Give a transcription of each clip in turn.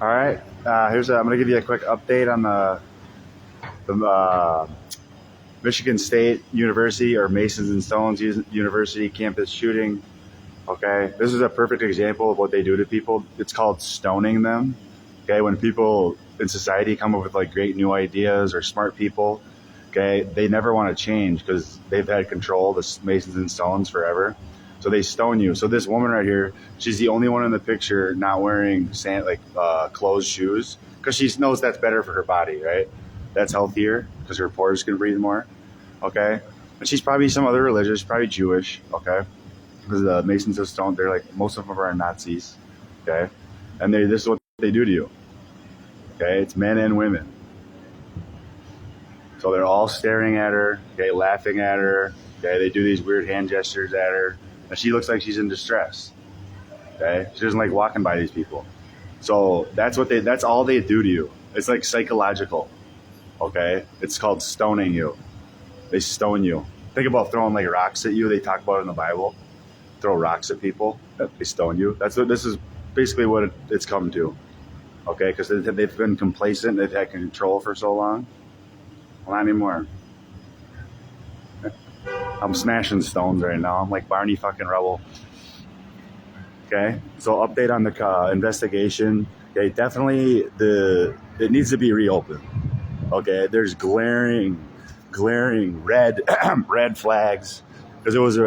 All right. I'm going to give you a quick update on the Michigan State University or Masons and Stones University campus shooting. Okay, this is a perfect example of what they do to people. It's called stoning them. Okay, when people in society come up with like great new ideas or smart people, okay, they never want to change because they've had control, the Masons and Stones, forever. So they stone you. So this woman right here, she's the only one in the picture not wearing closed shoes because she knows that's better for her body, right? That's healthier because her pores can breathe more. Okay, and she's probably some other religious, probably Jewish. Okay, because the Masons of Stone, they're like most of them are Nazis. Okay, and this is what they do to you. Okay, it's men and women. So they're all staring at her, okay, laughing at her. Okay, they do these weird hand gestures at her, and she looks like she's in distress. Okay, she doesn't like walking by these people. So that's all they do to you. It's like psychological. Okay, it's called stoning you. They stone you. Think about throwing like rocks at you. They talk about it in the Bible. Throw rocks at people. They stone you. That's what this is basically what it's come to. Okay, because they've been complacent. They've had control for so long. Well, not anymore. I'm smashing stones right now. I'm like Barney fucking Rubble. Okay, so update on the investigation. Okay, definitely it needs to be reopened. Okay, there's glaring red red flags because it was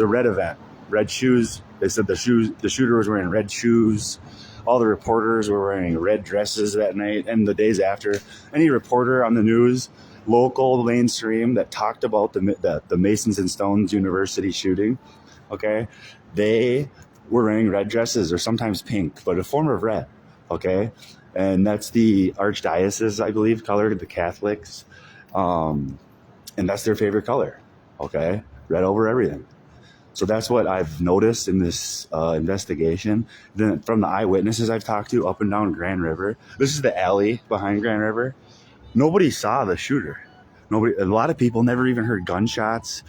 a red event. Red shoes. They said the shooter was wearing red shoes. All the reporters were wearing red dresses that night and the days after. Any reporter on the news, local, mainstream, that talked about the Masons and Stones University shooting, okay, they were wearing red dresses or sometimes pink, but a form of red, okay? And that's the archdiocese, I believe, color, the Catholics. And that's their favorite color, okay? Red over everything. So that's what I've noticed in this investigation. Then from the eyewitnesses I've talked to up and down Grand River, this is the alley behind Grand River. Nobody saw the shooter. A lot of people never even heard gunshots.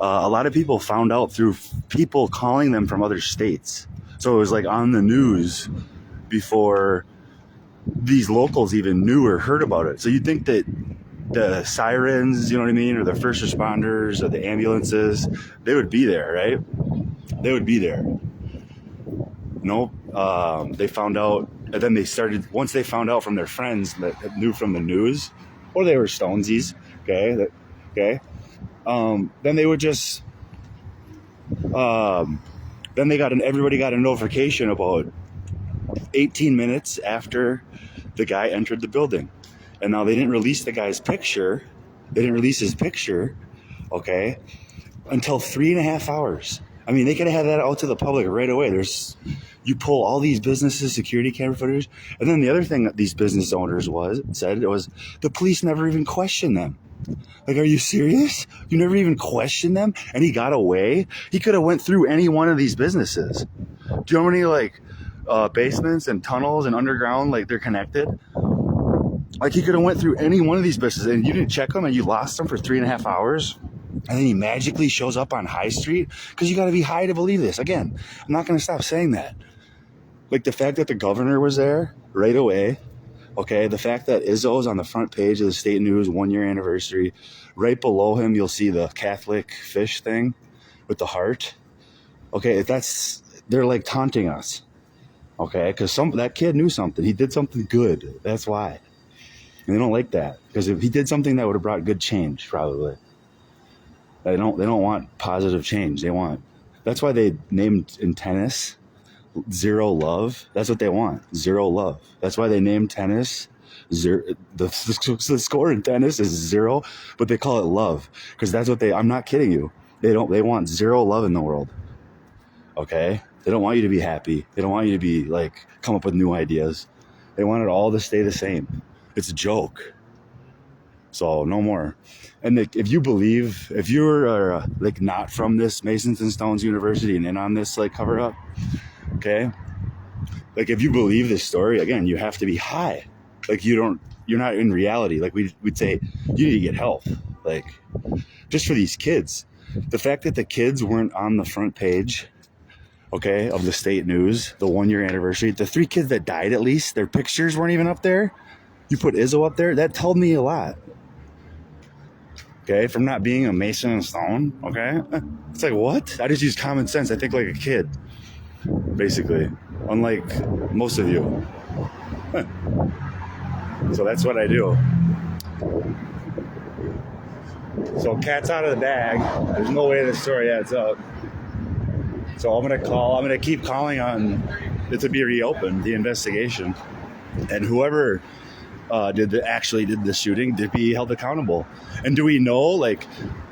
A lot of people found out through people calling them from other states. So it was like on the news before these locals even knew or heard about it. So you'd think that the sirens, you know what I mean, or the first responders or the ambulances, they would be there, right? They would be there. No, they found out, and then once they found out from their friends that knew from the news, or they were Stonesies, okay, then they would just, then everybody got a notification about 18 minutes after the guy entered the building. And now they didn't release the guy's picture. They didn't release his picture, okay, until 3.5 hours. I mean, they could have had that out to the public right away. You pull all these businesses, security camera footage. And then the other thing that these business owners said was the police never even questioned them. Like, are you serious? You never even questioned them? And he got away? He could have went through any one of these businesses. Do you know how many, basements and tunnels and underground, like, they're connected? Like, he could have went through any one of these businesses and you didn't check them and you lost them for 3.5 hours. And then he magically shows up on High Street because you got to be high to believe this. Again, I'm not going to stop saying that. Like the fact that the governor was there right away. Okay, the fact that Izzo's on the front page of the state news, 1-year anniversary. Right below him, you'll see the Catholic fish thing with the heart. Okay, they're like taunting us. Okay, because that kid knew something. He did something good. That's why. And they don't like that because if he did something that would have brought good change, probably. They don't want positive change. That's why they named in tennis zero love. That's what they want. Zero love. That's why they named tennis zero. The score in tennis is 0, but they call it love because that's what I'm not kidding you. They want zero love in the world. Okay. They don't want you to be happy. They don't want you to be like, come up with new ideas. They want it all to stay the same. It's a joke. So no more. And if you're like not from this Masons and Stones University and in on this like cover up, okay, like if you believe this story, again, you have to be high. Like you're not in reality. Like we'd say you need to get help. Like just for these kids, the fact that the kids weren't on the front page, okay, of the state news, the 1 year anniversary. The 3 kids that died, at least, their pictures weren't even up there. You put Izzo up there, that told me a lot. Okay, from not being a Mason and Stone, okay? It's like, what? I just use common sense. I think like a kid, basically, unlike most of you. So that's what I do. So cat's out of the bag. There's no way this story adds up. So I'm gonna keep calling on it to be reopened, the investigation. And whoever actually did the shooting to be held accountable. And do we know, like,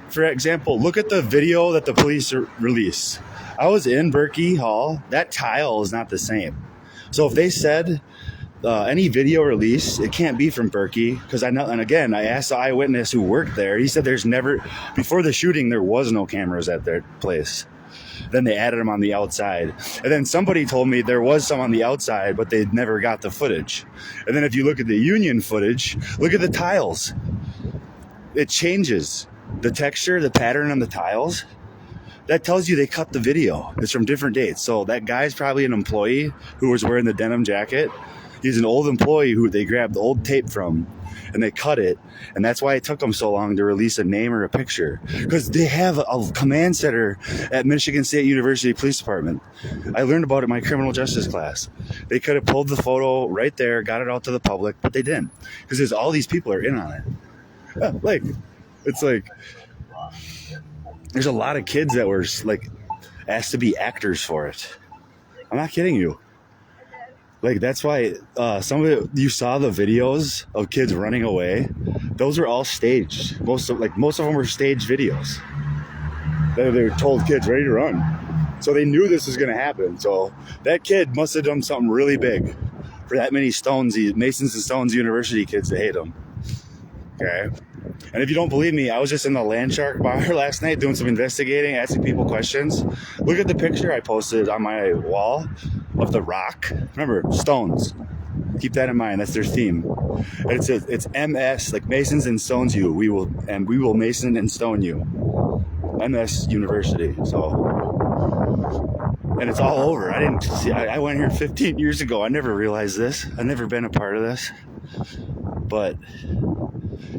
for example, look at the video that the police released. I was in Berkey Hall. That tile is not the same. So if they said any video release, it can't be from Berkey, because I know. And again, I asked the eyewitness who worked there. He said there's never, before the shooting, there was no cameras at their place. Then they added them on the outside. And then somebody told me there was some on the outside, but they never got the footage. And then if you look at the Union footage, look at the tiles. It changes. The texture, the pattern on the tiles, that tells you they cut the video. It's from different dates. So that guy's probably an employee who was wearing the denim jacket. He's an old employee who they grabbed the old tape from, and they cut it. And that's why it took them so long to release a name or a picture, because they have a command center at Michigan State University Police Department. I learned about it in my criminal justice class. They could have pulled the photo right there, got it out to the public, but they didn't, because there's all these people are in on it. Like, it's like there's a lot of kids that were like asked to be actors for it. I'm not kidding you. Like, that's why some of it, you saw the videos of kids running away. Those are all staged. Most of them were staged videos. They were told kids ready to run. So they knew this was going to happen. So that kid must have done something really big for that many Masons and Stones University kids to hate him. Okay. And if you don't believe me, I was just in the Landshark bar last night doing some investigating, asking people questions. Look at the picture I posted on my wall of the Rock. Remember, Stones. Keep that in mind. That's their theme. And it says it's MS, like Masons and Stones you. We will Mason and Stone you. MS University. So, and it's all over. I went here 15 years ago. I never realized this. I've never been a part of this. But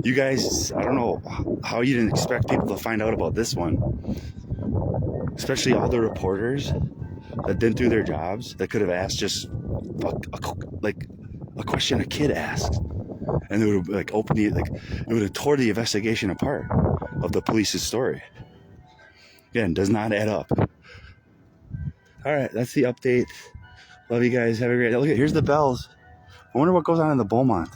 you guys, I don't know how you didn't expect people to find out about this one. Especially all the reporters that didn't do their jobs, that could have asked just a question a kid asked. And it would have it would have tore the investigation apart of the police's story. Again, does not add up. All right, that's the update. Love you guys. Have a great day. Look, here's the bells. I wonder what goes on in the Beaumont.